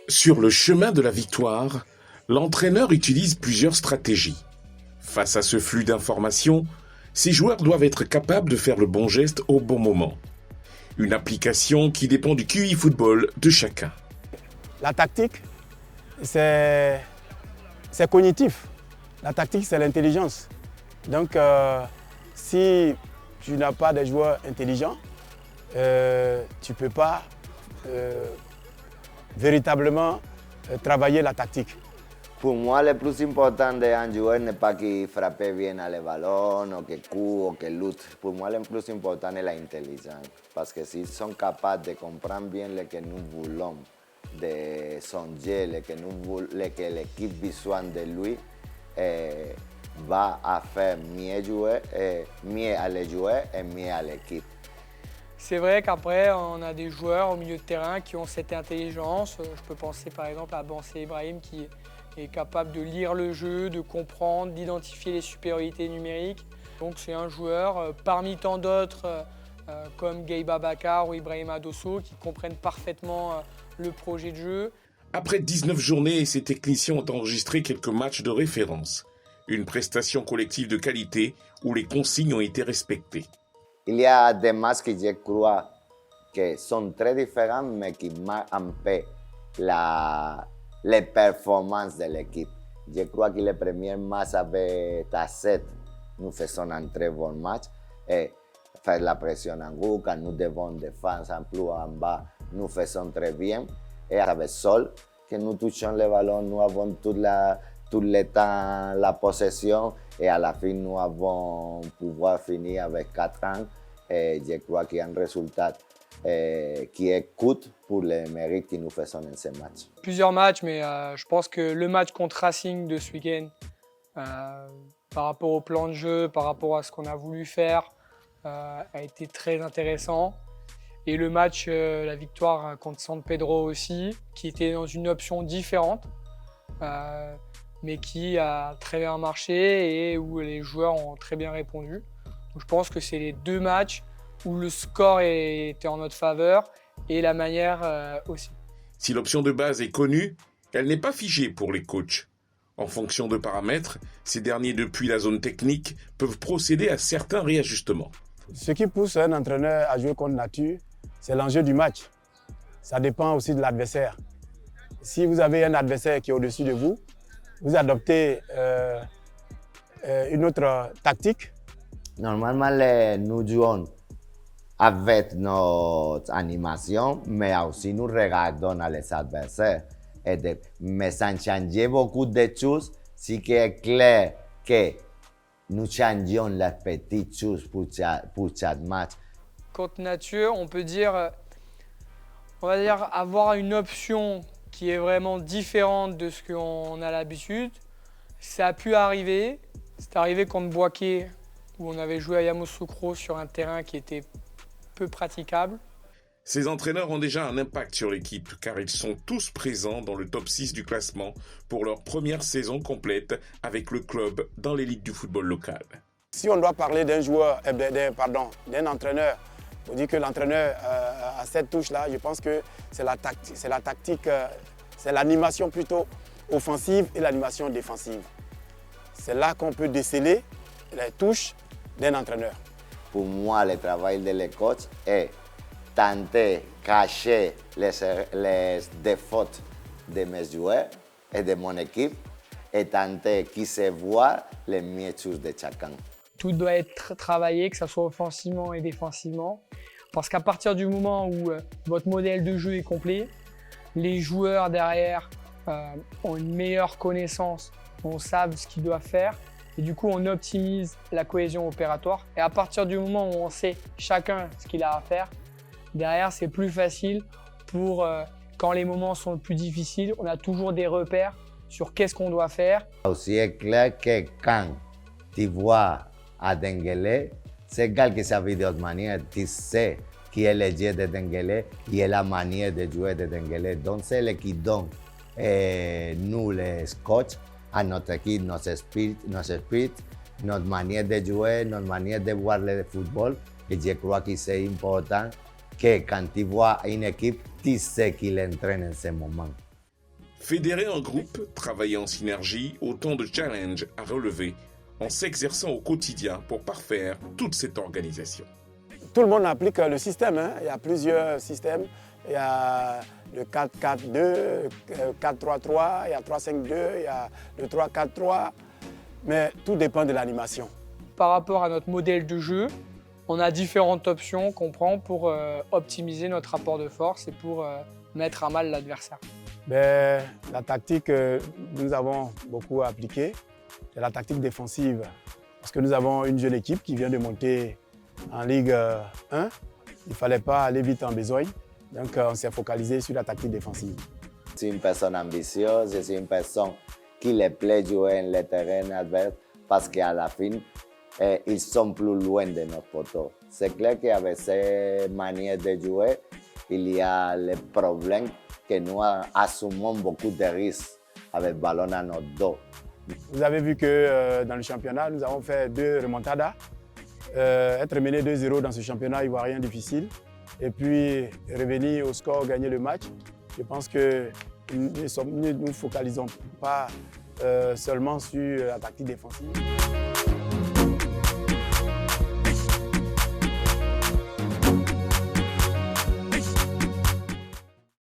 Sur le chemin de la victoire, l'entraîneur utilise plusieurs stratégies. Face à ce flux d'informations, ses joueurs doivent être capables de faire le bon geste au bon moment. Une application qui dépend du QI football de chacun. La tactique, c'est cognitif. La tactique, c'est l'intelligence. Donc, si tu n'as pas de joueurs intelligents, tu ne peux pas véritablement travailler la tactique. Pour moi, le plus important d'un joueur n'est pas qu'il frappe bien le ballon, ou qu'il court, ou qu'il lutte. Pour moi, le plus important est l'intelligence. Parce que s'ils sont capables de comprendre bien ce que nous voulons, de songer, ce que l'équipe besoin de lui, va à faire mieux jouer, mieux à les jouer et mieux à l'équipe. C'est vrai qu'après, on a des joueurs au milieu de terrain qui ont cette intelligence. Je peux penser par exemple à Bansé Ibrahim qui est capable de lire le jeu, de comprendre, d'identifier les supériorités numériques. Donc c'est un joueur parmi tant d'autres comme Gueye Bakar ou Ibrahima Dosso qui comprennent parfaitement le projet de jeu. Après 19 journées, ces techniciens ont enregistré quelques matchs de référence. Une prestation collective de qualité où les consignes ont été respectées. Il y a des matchs que je crois que sont très différents, mais qui marquent un peu les performances de l'équipe. Je crois que le premier match avec Tasset, nous faisons un très bon match. Et faire la pression en haut, quand nous devons défendre en plus en bas, nous faisons très bien. Et avec Sol, que nous touchons le ballon, nous avons tout le temps la possession et à la fin nous avons pouvoir finir avec 4 ans. Et je crois qu'il y a un résultat qui est coût pour les mérites que nous faisons dans ces matchs. Plusieurs matchs, mais je pense que le match contre Racing de ce week-end, par rapport au plan de jeu, par rapport à ce qu'on a voulu faire, a été très intéressant. Et le match, la victoire contre San Pedro aussi, qui était dans une option différente, mais qui a très bien marché et où les joueurs ont très bien répondu. Donc je pense que c'est les deux matchs où le score était en notre faveur et la manière aussi. Si l'option de base est connue, elle n'est pas figée pour les coachs. En fonction de paramètres, ces derniers depuis la zone technique peuvent procéder à certains réajustements. Ce qui pousse un entraîneur à jouer contre nature, c'est l'enjeu du match. Ça dépend aussi de l'adversaire. Si vous avez un adversaire qui est au-dessus de vous, vous adoptez une autre tactique. Normalement, nous jouons avec notre animation, mais aussi nous regardons les adversaires. Mais sans changer beaucoup de choses, c'est clair que nous changeons les petites choses pour chaque match. Contre nature, on peut dire, avoir une option qui est vraiment différente de ce qu'on a l'habitude. Ça a pu arriver. C'est arrivé contre Boaké, où on avait joué à Yamoussoukro sur un terrain qui était peu praticable. Ces entraîneurs ont déjà un impact sur l'équipe car ils sont tous présents dans le top 6 du classement pour leur première saison complète avec le club dans l'élite du football local. Si on doit parler d'un joueur, d'un entraîneur, on dit que l'entraîneur a cette touche-là, je pense que c'est la tactique, c'est l'animation plutôt offensive et l'animation défensive. C'est là qu'on peut déceler les touches d'un entraîneur. Pour moi, le travail de coach est tenter de cacher les défauts de mes joueurs et de mon équipe et tenter qu'ils se voient les meilleures choses de chacun. Tout doit être travaillé, que ce soit offensivement et défensivement. Parce qu'à partir du moment où votre modèle de jeu est complet, les joueurs derrière ont une meilleure connaissance, on sait ce qu'ils doivent faire. Et du coup, on optimise la cohésion opératoire. Et à partir du moment où on sait chacun ce qu'il a à faire, derrière, c'est plus facile pour quand les moments sont le plus difficiles, on a toujours des repères sur qu'est-ce qu'on doit faire. Aussi est clair que quand tu vois à Denguélé, c'est quelque chose de d'autre manière. Tu sais qui est le jeu de Denguélé et la manière de jouer de Denguélé. Donc c'est ce qui donne nous les coachs à notre équipe, notre esprit, notre manière de jouer, notre manière de voir le football. Et je crois que c'est important que quand tu vois une équipe, tu sais qu'il entraîne en ce moment. Fédérer en groupe, travailler en synergie, autant de challenges à relever en s'exerçant au quotidien pour parfaire toute cette organisation. Tout le monde applique le système, hein. Il y a plusieurs systèmes. Il y a le 4-4-2, 4-3-3, il y a 3-5-2, il y a le 3-4-3. Mais tout dépend de l'animation. Par rapport à notre modèle de jeu, on a différentes options qu'on prend pour optimiser notre rapport de force et pour mettre à mal l'adversaire. La tactique que nous avons beaucoup appliquée, c'est la tactique défensive. Parce que nous avons une jeune équipe qui vient de monter en Ligue 1. Il ne fallait pas aller vite en besogne. Donc on s'est focalisé sur la tactique défensive. C'est une personne ambitieuse, c'est une personne qui les plaît jouer en le terrain adverse parce qu'à la fin, ils sont plus loin de notre poteau. C'est clair qu'avec ces manières de jouer, il y a le problème que nous assumons beaucoup de risques avec le ballon à notre dos. Vous avez vu que dans le championnat, nous avons fait 2 remontadas. Être mené 2-0 dans ce championnat ivoirien difficile et puis revenir au score, gagner le match. Je pense que nous ne nous focalisons pas seulement sur la tactique défensive.